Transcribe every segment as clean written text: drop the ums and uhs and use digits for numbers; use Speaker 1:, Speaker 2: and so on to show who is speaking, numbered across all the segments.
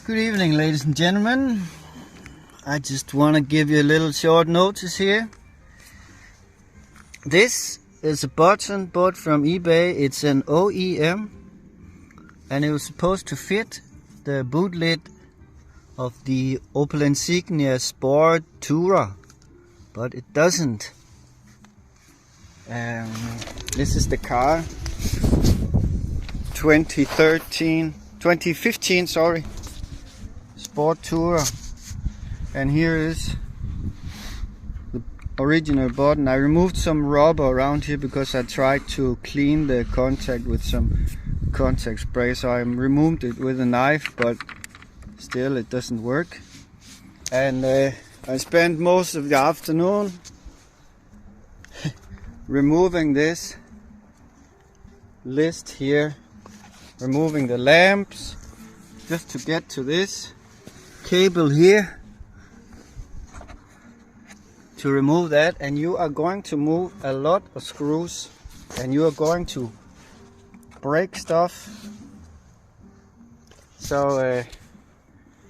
Speaker 1: Good evening, ladies and gentlemen. I just want to give you a little short notice here. This is a button bought from eBay. It's an OEM and it was supposed to fit the boot lid of the OPEL Insignia Sport Tourer, but it doesn't. This is the car, 2015, sorry, Sport Tourer, and here is the original button. I removed some rubber around here because I tried to clean the contact with some contact spray, so I removed it with a knife, but still it doesn't work. And I spent most of the afternoon removing this list here, removing the lamps, just to get to this cable here, to remove that. And you are going to move a lot of screws and you are going to break stuff. So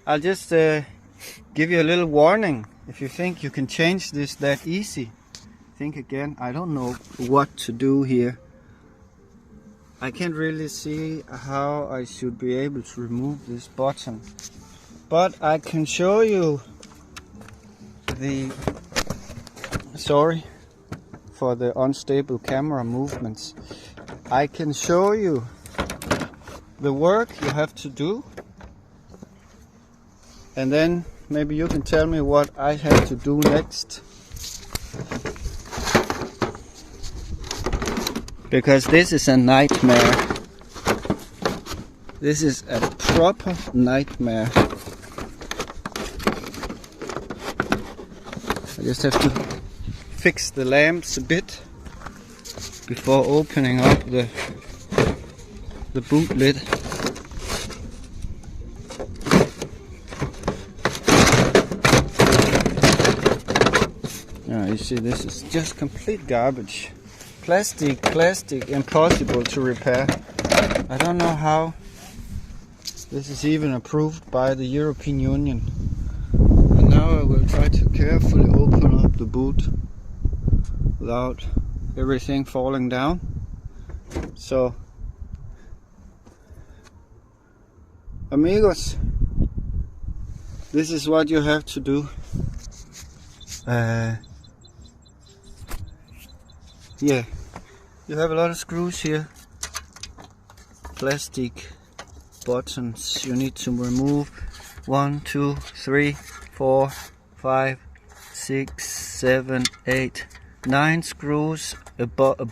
Speaker 1: I'll just give you a little warning. If you think you can change this that easy, think again. I don't know what to do here. I can't really see how I should be able to remove this button, but I can show you the, sorry for the unstable camera movements, I can show you the work you have to do, and then maybe you can tell me what I have to do next. Because this is a nightmare. This is a proper nightmare. I just have to fix the lamps a bit before opening up the boot lid. You see, this is just complete garbage. Plastic, impossible to repair. I don't know how this is even approved by the European Union. And now I will try to carefully open up the boot without everything falling down. So, amigos, this is what you have to do. Yeah, you have a lot of screws here, plastic buttons you need to remove. 1, 2, 3, 4, 5, 6, 7, 8, 9 screws,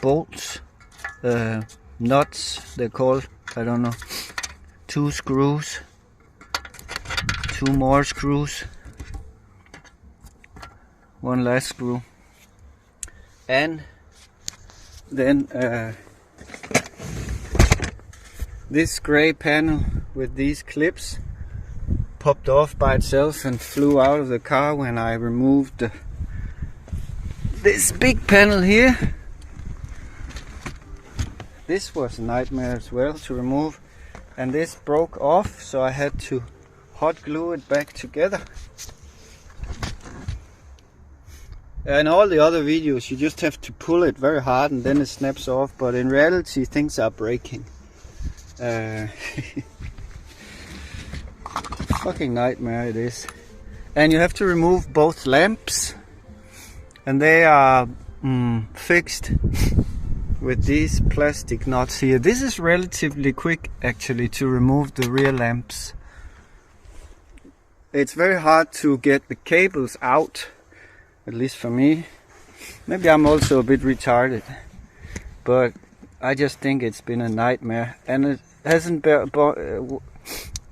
Speaker 1: bolts, nuts they're called, I don't know, 2 screws, 2 more screws, 1 last screw, and then this gray panel with these clips popped off by itself and flew out of the car when I removed this big panel here. This was a nightmare as well to remove, and this broke off, so I had to hot glue it back together. In all the other videos you just have to pull it very hard and then it snaps off, but in reality things are breaking. Fucking nightmare it is. And you have to remove both lamps, and they are fixed with these plastic nuts here. This is relatively quick actually to remove the rear lamps. It's very hard to get the cables out, at least for me. Maybe I'm also a bit retarded, but I just think it's been a nightmare, and it hasn't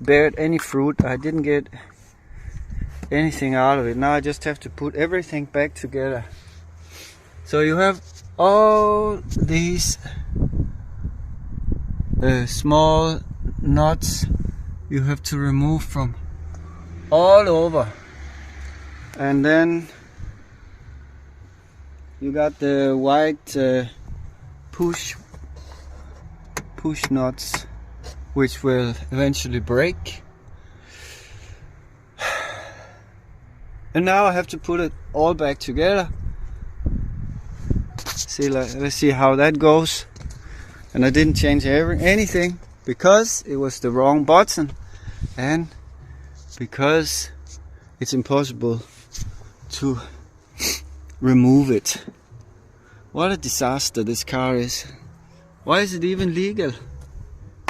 Speaker 1: bared any fruit. I didn't get anything out of it. Now I just have to put everything back together. So you have all these small nuts you have to remove from all over, and then you got the white push nuts, which will eventually break. And now I have to put it all back together. See, let's see how that goes. And I didn't change anything because it was the wrong button, and because it's impossible to remove it. What a disaster this car is. Why is it even legal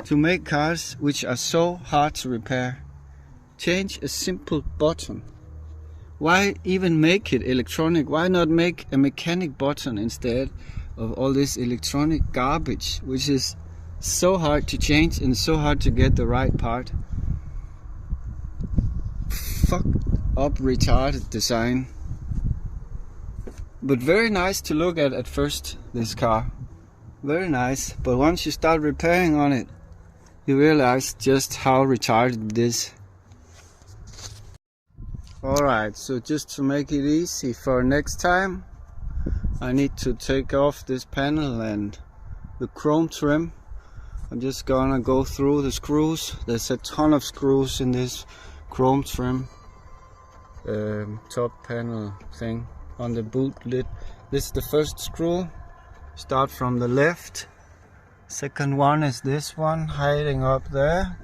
Speaker 1: to make cars which are so hard to repair? Change a simple button. Why even make it electronic? Why not make a mechanic button instead of all this electronic garbage, which is so hard to change and so hard to get the right part? Fuck up, retarded design. But very nice to look at first, this car. Very nice, but once you start repairing on it, you realize just how retarded it is. Alright, so just to make it easy for next time, I need to take off this panel and the chrome trim. I'm just gonna go through the screws. There's a ton of screws in this chrome trim top panel thing on the boot lid. This is the first screw. Start from the left. Second one is this one hiding up there.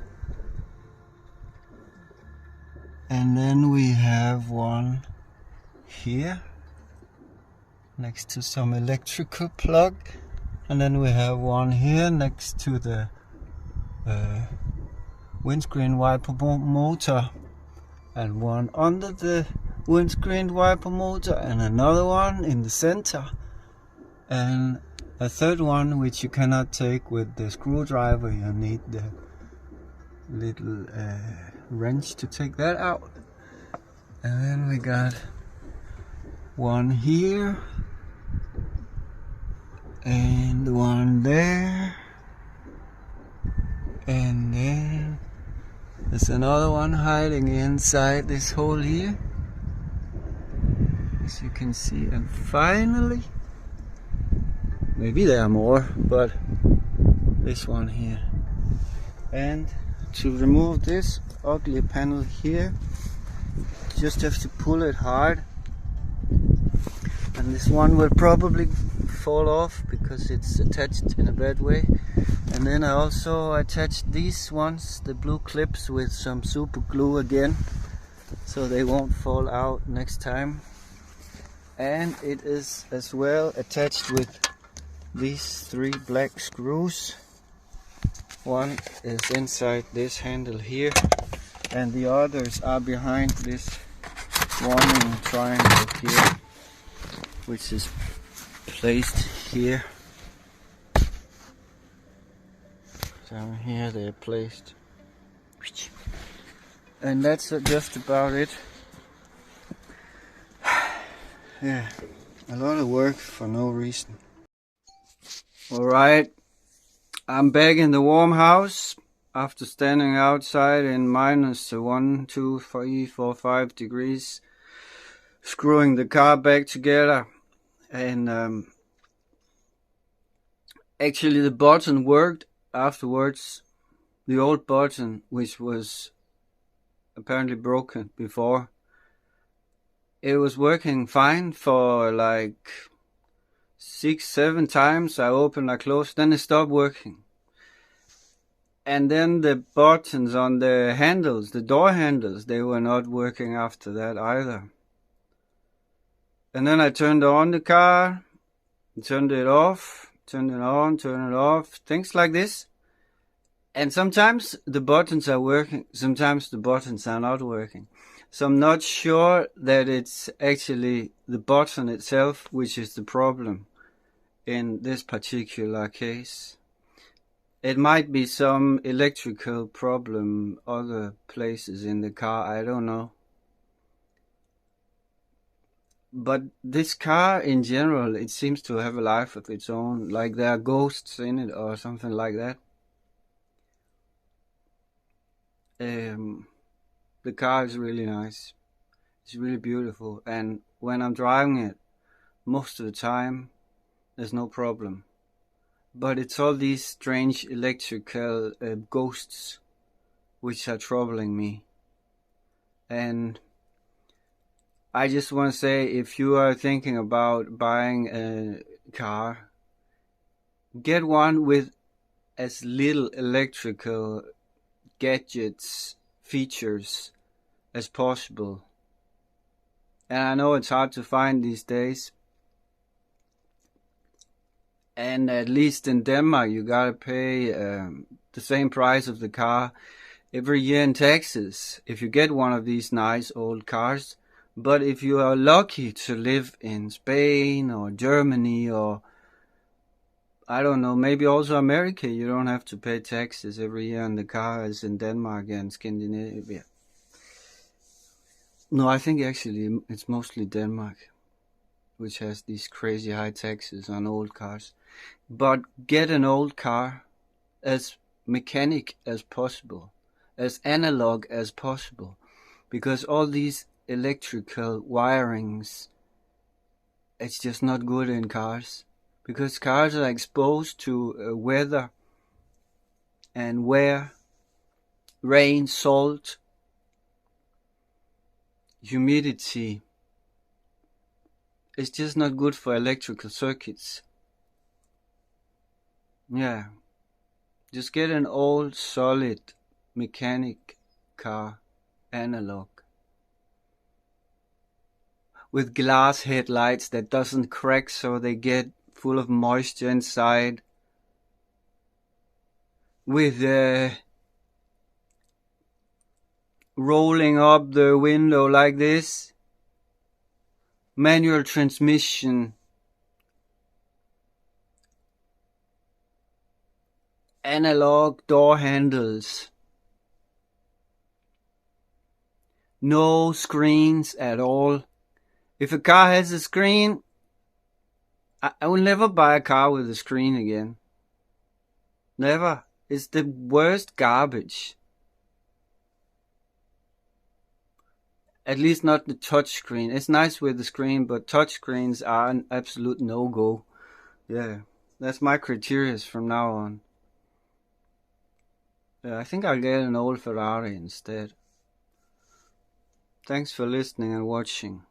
Speaker 1: And then we have one here next to some electrical plug, and then we have one here next to the windscreen wiper motor, and one under the windscreen wiper motor, and another one in the center, and a third one which you cannot take with the screwdriver. You need the little wrench to take that out. And then we got one here and one there, and then there's another one hiding inside this hole here, as you can see. And finally, maybe there are more, but this one here. And to remove this ugly panel here, you just have to pull it hard, and this one will probably fall off because it's attached in a bad way. And then I also attached these ones, the blue clips, with some super glue again, so they won't fall out next time. And it is as well attached with these 3 black screws. One is inside this handle here, and the others are behind this warning triangle here, which is placed here. Down here they're placed. And that's just about it. Yeah, a lot of work for no reason. Alright, I'm back in the warm house after standing outside in minus 1, 2, 3, 4, 5 degrees, screwing the car back together. And actually the button worked afterwards. The old button, which was apparently broken before, it was working fine for like 6-7 times. I opened, I closed, then it stopped working. And then the buttons on the handles, the door handles, they were not working after that either. And then I turned on the car, turned it off, turned it on, turned it off, things like this. And sometimes the buttons are working, sometimes the buttons are not working. So I'm not sure that it's actually the button itself which is the problem in this particular case. It might be some electrical problem other places in the car, I don't know. But this car in general, it seems to have a life of its own, like there are ghosts in it or something like that. The car is really nice. It's really beautiful, and when I'm driving it, most of the time, there's no problem. But it's all these strange electrical ghosts which are troubling me. And I just want to say, if you are thinking about buying a car, get one with as little electrical gadgets, features as possible. And I know it's hard to find these days. And at least in Denmark, you gotta pay the same price of the car every year in taxes if you get one of these nice old cars. But if you are lucky to live in Spain or Germany or, I don't know, maybe also America, you don't have to pay taxes every year on the car as in Denmark and Scandinavia. No, I think actually it's mostly Denmark which has these crazy high taxes on old cars. But get an old car as mechanic as possible, as analog as possible, because all these electrical wirings, it's just not good in cars, because cars are exposed to weather and wear, rain, salt, humidity. It's just not good for electrical circuits. Yeah, just get an old solid mechanic car, analog, with glass headlights that doesn't crack so they get full of moisture inside, with rolling up the window like this, manual transmission, analog door handles, no screens at all. If a car has a screen, I will never buy a car with a screen again. Never. It's the worst garbage. At least not the touch screen. It's nice with the screen, but touch screens are an absolute no-go. Yeah, that's my criteria from now on. Yeah, I think I'll get an old Ferrari instead. Thanks for listening and watching.